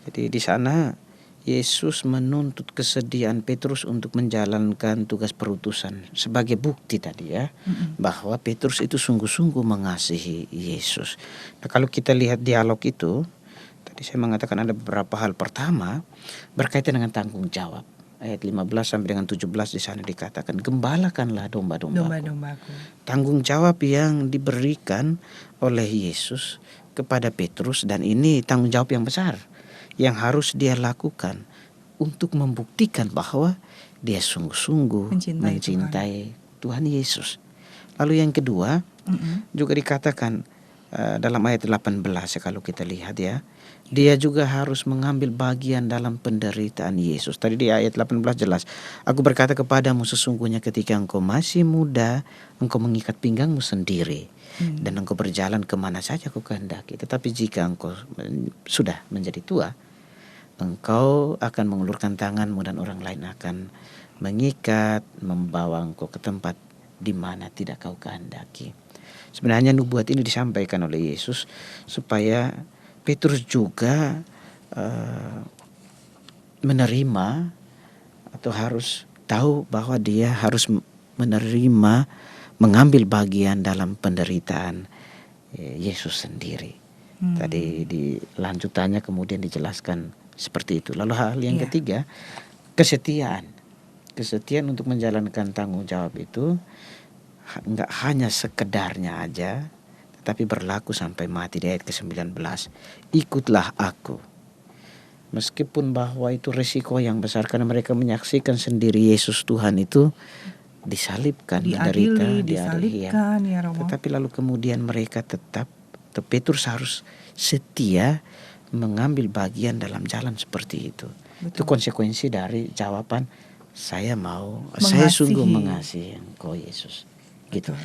Jadi di sana Yesus menuntut kesediaan Petrus untuk menjalankan tugas perutusan sebagai bukti tadi ya, bahwa Petrus itu sungguh-sungguh mengasihi Yesus. Nah, kalau kita lihat dialog itu, tadi saya mengatakan ada beberapa hal. Pertama, berkaitan dengan tanggung jawab. Ayat 15 sampai dengan 17 di sana dikatakan, gembalakanlah domba-dombaku. Domba-dombaku. Tanggung jawab yang diberikan oleh Yesus kepada Petrus, dan ini tanggung jawab yang besar yang harus dia lakukan untuk membuktikan bahwa dia sungguh-sungguh mencintai Tuhan Yesus. Lalu yang kedua juga dikatakan dalam ayat 18 kalau kita lihat ya, dia juga harus mengambil bagian dalam penderitaan Yesus. Tadi di ayat 18 jelas, aku berkata kepadamu sesungguhnya ketika engkau masih muda, engkau mengikat pinggangmu sendiri. Dan engkau berjalan kemana saja kau kehendaki. Tetapi jika engkau sudah menjadi tua, engkau akan mengulurkan tanganmu dan orang lain akan mengikat, membawa engkau ke tempat di mana tidak kau kehendaki. Sebenarnya nubuat ini disampaikan oleh Yesus supaya Petrus juga menerima atau harus tahu bahwa dia harus menerima, mengambil bagian dalam penderitaan Yesus sendiri. Tadi di lanjutannya kemudian dijelaskan seperti itu. Lalu hal yang ketiga, kesetiaan. Kesetiaan untuk menjalankan tanggung jawab itu enggak hanya sekedarnya aja, tetapi berlaku sampai mati. Di ayat ke-19, ikutlah aku. Meskipun bahwa itu resiko yang besar karena mereka menyaksikan sendiri Yesus Tuhan itu disalibkan, menderita, disalibkan ya Romo. Tetapi lalu kemudian mereka tetap, Petrus harus setia mengambil bagian dalam jalan seperti itu. Betul. Itu konsekuensi dari jawaban saya saya sungguh mengasihi engkau Yesus. Gitu.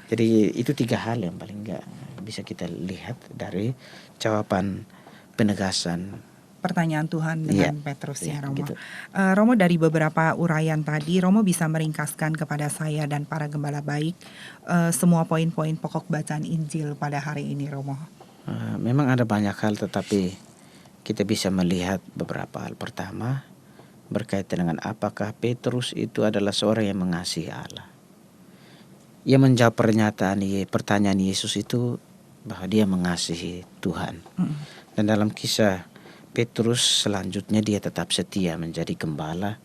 Jadi itu 3 hal yang paling enggak bisa kita lihat dari jawaban penegasan pertanyaan Tuhan dengan Petrus ya Romo. Gitu. Romo, dari beberapa uraian tadi, Romo bisa meringkaskan kepada saya dan para gembala baik semua poin-poin pokok bacaan Injil pada hari ini Romo. Memang ada banyak hal, tetapi kita bisa melihat beberapa hal. Pertama, berkaitan dengan apakah Petrus itu adalah seorang yang mengasihi Allah. Ia menjawab pertanyaan Yesus itu bahwa dia mengasihi Tuhan. Dan dalam kisah Petrus selanjutnya dia tetap setia menjadi gembala.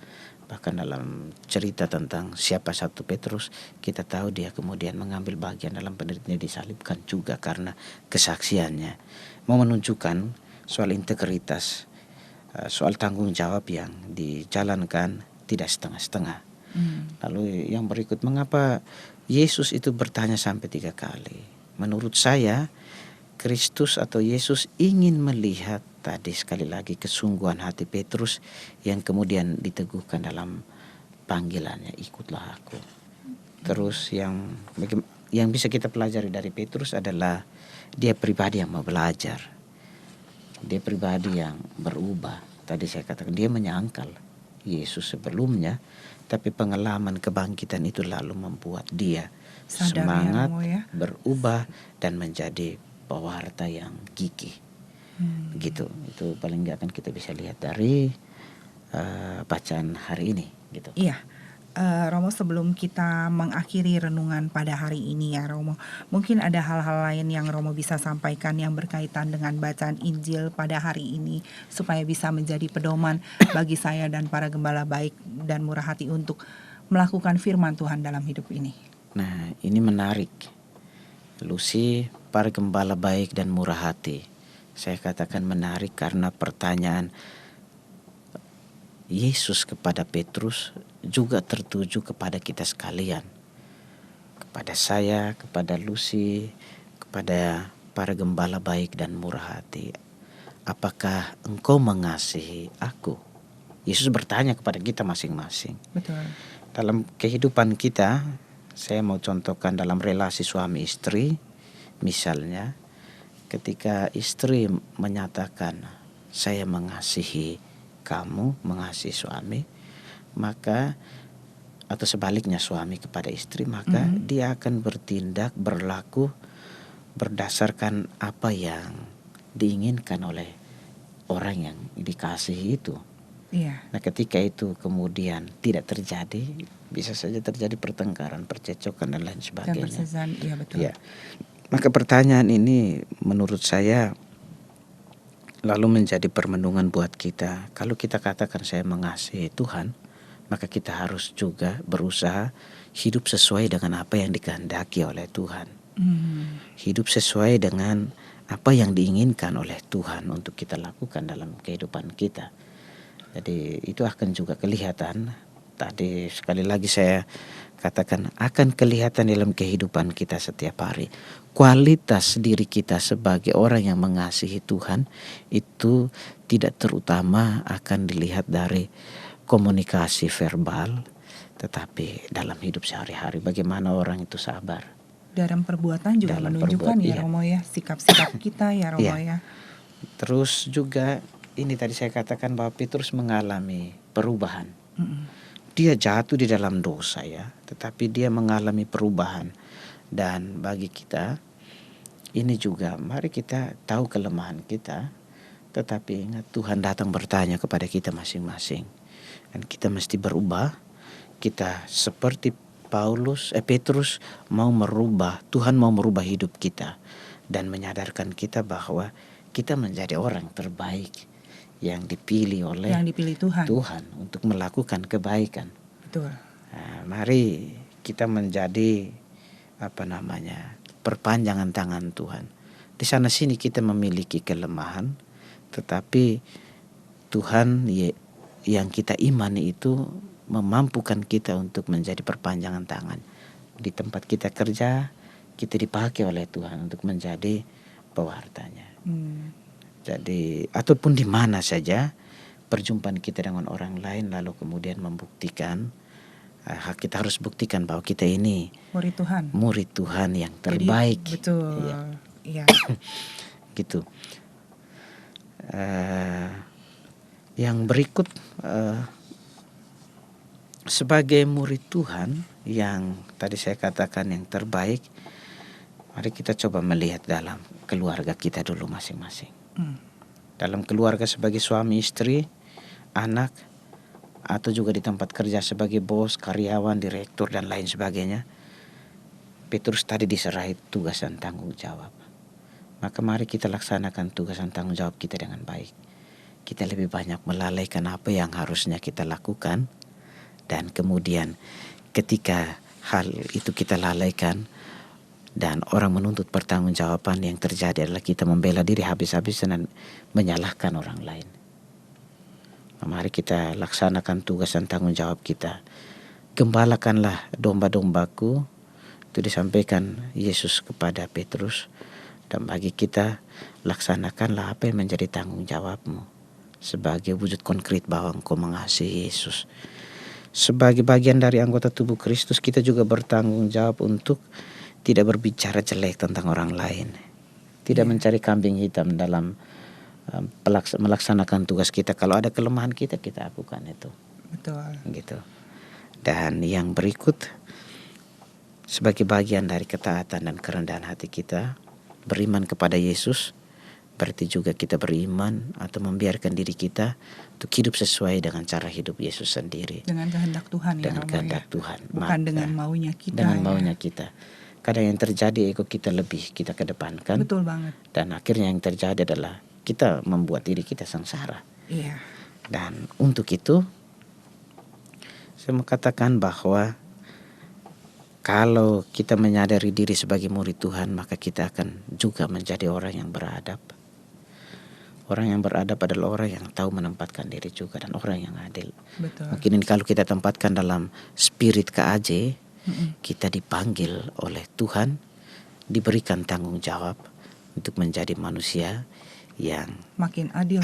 Bahkan dalam cerita tentang siapa satu Petrus, kita tahu dia kemudian mengambil bagian dalam penderitaannya, disalibkan juga karena kesaksiannya. Mau menunjukkan soal integritas, soal tanggung jawab yang dijalankan tidak setengah-setengah. Lalu yang berikut, mengapa Yesus itu bertanya sampai 3 kali? Menurut saya, Kristus atau Yesus ingin melihat tadi sekali lagi kesungguhan hati Petrus yang kemudian diteguhkan dalam panggilannya, ikutlah aku. Terus yang yang bisa kita pelajari dari Petrus adalah dia pribadi yang mau belajar. Dia pribadi yang berubah. Tadi saya katakan dia menyangkal Yesus sebelumnya, tapi pengalaman kebangkitan itu lalu membuat dia Sadar semangat, Romo ya. berubah dan menjadi pewarta yang gigih. Gitu. Itu paling nggak kan kita bisa lihat dari bacaan hari ini gitu. Iya. Romo, sebelum kita mengakhiri renungan pada hari ini ya Romo, mungkin ada hal-hal lain yang Romo bisa sampaikan yang berkaitan dengan bacaan Injil pada hari ini supaya bisa menjadi pedoman bagi saya dan para gembala baik dan murah hati untuk melakukan firman Tuhan dalam hidup ini. Nah, ini menarik. Lucy, para gembala baik dan murah hati. Saya katakan menarik karena pertanyaan Yesus kepada Petrus juga tertuju kepada kita sekalian. Kepada saya, kepada Lucy, kepada para gembala baik dan murah hati. Apakah engkau mengasihi aku? Yesus bertanya kepada kita masing-masing. Betul. Dalam kehidupan kita, saya mau contohkan dalam relasi suami istri. Misalnya, ketika istri menyatakan saya mengasihi kamu, mengasihi suami, maka atau sebaliknya suami kepada istri, maka dia akan bertindak, berlaku berdasarkan apa yang diinginkan oleh orang yang dikasihi itu. Iya. Nah, ketika itu kemudian tidak terjadi, bisa saja terjadi pertengkaran, percecokan dan lain Dan sebagainya. persezaan, iya betul. Ya. Maka pertanyaan ini menurut saya lalu menjadi permenungan buat kita. Kalau kita katakan saya mengasihi Tuhan, maka kita harus juga berusaha hidup sesuai dengan apa yang dikehendaki oleh Tuhan. Hidup sesuai dengan apa yang diinginkan oleh Tuhan untuk kita lakukan dalam kehidupan kita. Jadi itu akan juga kelihatan. Tadi sekali lagi saya katakan akan kelihatan dalam kehidupan kita setiap hari. Kualitas diri kita sebagai orang yang mengasihi Tuhan itu tidak terutama akan dilihat dari komunikasi verbal, tetapi dalam hidup sehari-hari bagaimana orang itu sabar. Dalam perbuatan juga Dalam menunjukkan ya iya. Romo ya, sikap-sikap kita ya Romo Iya. ya. Terus juga ini tadi saya katakan bahwa Petrus mengalami perubahan. Dia jatuh di dalam dosa ya, tetapi dia mengalami perubahan. Dan bagi kita ini juga mari kita tahu kelemahan kita, tetapi ingat Tuhan datang bertanya kepada kita masing-masing. Dan kita mesti berubah. Kita seperti Petrus mau merubah, Tuhan mau merubah hidup kita dan menyadarkan kita bahwa kita menjadi orang terbaik yang dipilih oleh Tuhan untuk melakukan kebaikan. Betul. Nah, mari kita menjadi perpanjangan tangan Tuhan. Di sana sini kita memiliki kelemahan, tetapi Tuhan yang kita imani itu memampukan kita untuk menjadi perpanjangan tangan. Di tempat kita kerja, kita dipakai oleh Tuhan untuk menjadi pewartanya. Jadi ataupun di mana saja perjumpaan kita dengan orang lain, lalu kemudian membuktikan, kita harus buktikan bahwa kita ini murid Tuhan yang terbaik. Jadi, betul. Iya. Gitu. Yang berikut, sebagai murid Tuhan yang tadi saya katakan yang terbaik, mari kita coba melihat dalam keluarga kita dulu masing-masing. Dalam keluarga sebagai suami istri, anak, atau juga di tempat kerja sebagai bos, karyawan, direktur dan lain sebagainya. Petrus tadi diserahi tugas dan tanggung jawab. Maka mari kita laksanakan tugas dan tanggung jawab kita dengan baik. Kita lebih banyak melalaikan apa yang harusnya kita lakukan. Dan kemudian ketika hal itu kita lalaikan dan orang menuntut pertanggungjawaban, yang terjadi adalah kita membela diri habis-habisan dan menyalahkan orang lain. Mari kita laksanakan tugas dan tanggung jawab kita. Gembalakanlah domba-dombaku, itu disampaikan Yesus kepada Petrus. Dan bagi kita, laksanakanlah apa yang menjadi tanggung jawabmu sebagai wujud konkret bahwa engkau mengasihi Yesus. Sebagai bagian dari anggota tubuh Kristus, kita juga bertanggung jawab untuk tidak berbicara jelek tentang orang lain, tidak mencari kambing hitam dalam melaksanakan tugas kita. Kalau ada kelemahan kita akui itu. Betul. Gitu. Dan yang berikut, sebagai bagian dari ketaatan dan kerendahan hati kita, beriman kepada Yesus, berarti juga kita beriman atau membiarkan diri kita untuk hidup sesuai dengan cara hidup Yesus sendiri. Dengan kehendak Tuhan ya, dengan Romo, kehendak ya? Tuhan. Bukan dengan maunya kita. Dengan ya? maunya kita. Kadang yang terjadi ego kita lebih kita kedepankan. Betul banget. Dan akhirnya yang terjadi adalah kita membuat diri kita sengsara. Iya. Dan untuk itu saya mau katakan bahwa kalau kita menyadari diri sebagai murid Tuhan, maka kita akan juga menjadi orang yang beradab. Orang yang beradab adalah orang yang tahu menempatkan diri juga, dan orang yang adil. Betul. Mungkin ini kalau kita tempatkan dalam spirit KAJ, kita dipanggil oleh Tuhan, diberikan tanggung jawab untuk menjadi manusia yang makin adil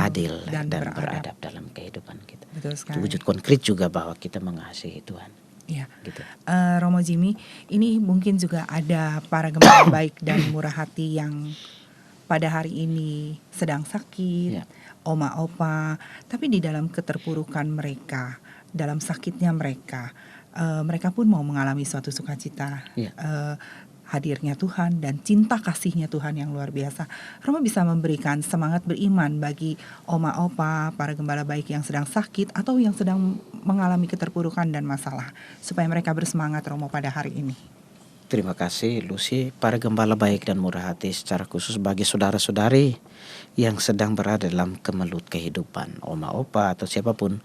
dan beradab dalam kehidupan kita. Betul sekali. Wujud konkret juga bahwa kita mengasihi Tuhan. Iya. Gitu. Romo Jimmy, ini mungkin juga ada para gembala baik dan murah hati yang pada hari ini sedang sakit, oma opa, tapi di dalam keterpurukan mereka, dalam sakitnya mereka, mereka pun mau mengalami suatu sukacita. Hadirnya Tuhan dan cinta kasihnya Tuhan yang luar biasa. Romo bisa memberikan semangat beriman bagi oma opa, para gembala baik yang sedang sakit atau yang sedang mengalami keterpurukan dan masalah, supaya mereka bersemangat, Romo, pada hari ini. Terima kasih Lucy. Para gembala baik dan murah hati, secara khusus bagi saudara-saudari yang sedang berada dalam kemelut kehidupan, oma opa atau siapapun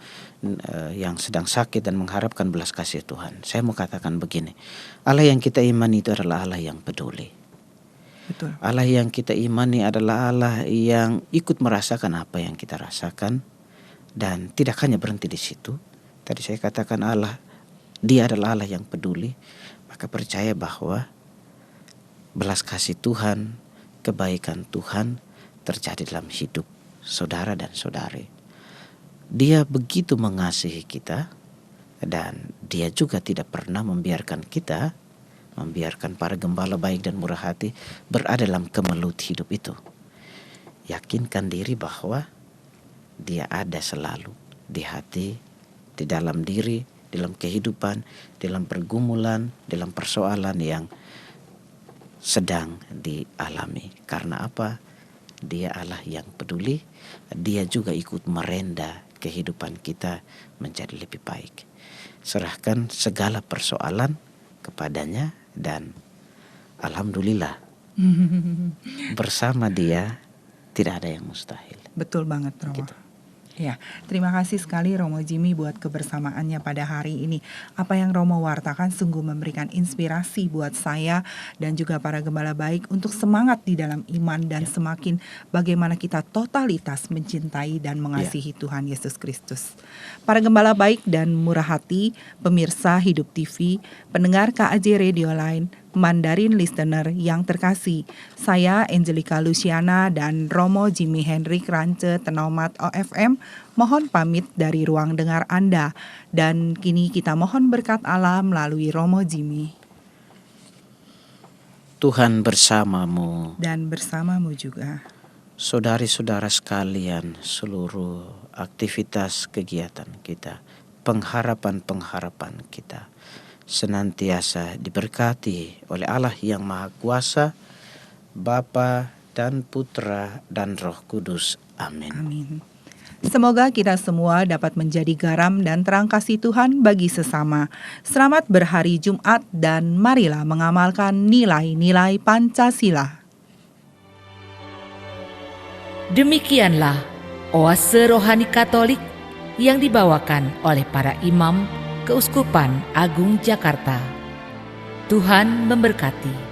yang sedang sakit dan mengharapkan belas kasih Tuhan, saya mau katakan begini: Allah yang kita imani itu adalah Allah yang peduli. Betul. Allah yang kita imani adalah Allah yang ikut merasakan apa yang kita rasakan, dan tidak hanya berhenti di situ. Tadi saya katakan Dia adalah Allah yang peduli. Maka percaya bahwa belas kasih Tuhan, kebaikan Tuhan terjadi dalam hidup saudara dan saudari. Dia begitu mengasihi kita, dan Dia juga tidak pernah membiarkan para gembala baik dan murah hati berada dalam kemelut hidup itu. Yakinkan diri bahwa Dia ada selalu di hati, di dalam diri, dalam kehidupan, dalam pergumulan, dalam persoalan yang sedang dialami. Karena apa? Dia Allah yang peduli. Dia juga ikut merenda kehidupan kita menjadi lebih baik. Serahkan segala persoalan kepadanya, dan alhamdulillah bersama Dia tidak ada yang mustahil. Betul banget, Romo. Gitu. Ya, terima kasih sekali Romo Jimmy buat kebersamaannya pada hari ini. Apa yang Romo wartakan sungguh memberikan inspirasi buat saya dan juga para gembala baik untuk semangat di dalam iman dan semakin bagaimana kita totalitas mencintai dan mengasihi Tuhan Yesus Kristus. Para gembala baik dan murah hati, pemirsa Hidup TV, pendengar KAJ Radio Line, Mandarin listener yang terkasih, saya Angelica Luciana dan Romo Jimmy Hendrik Rance Tenomat OFM mohon pamit dari ruang dengar Anda, dan kini kita mohon berkat Allah melalui Romo Jimmy. Tuhan bersamamu Dan bersamamu juga. Saudari-saudara sekalian, seluruh aktivitas kegiatan kita, pengharapan-pengharapan kita senantiasa diberkati oleh Allah yang Maha Kuasa, Bapa dan Putra dan Roh Kudus. Amin. Amin. Semoga kita semua dapat menjadi garam dan terang kasih Tuhan bagi sesama. Selamat berhari Jumat dan marilah mengamalkan nilai-nilai Pancasila. Demikianlah Oase Rohani Katolik yang dibawakan oleh para imam Keuskupan Agung Jakarta. Tuhan memberkati.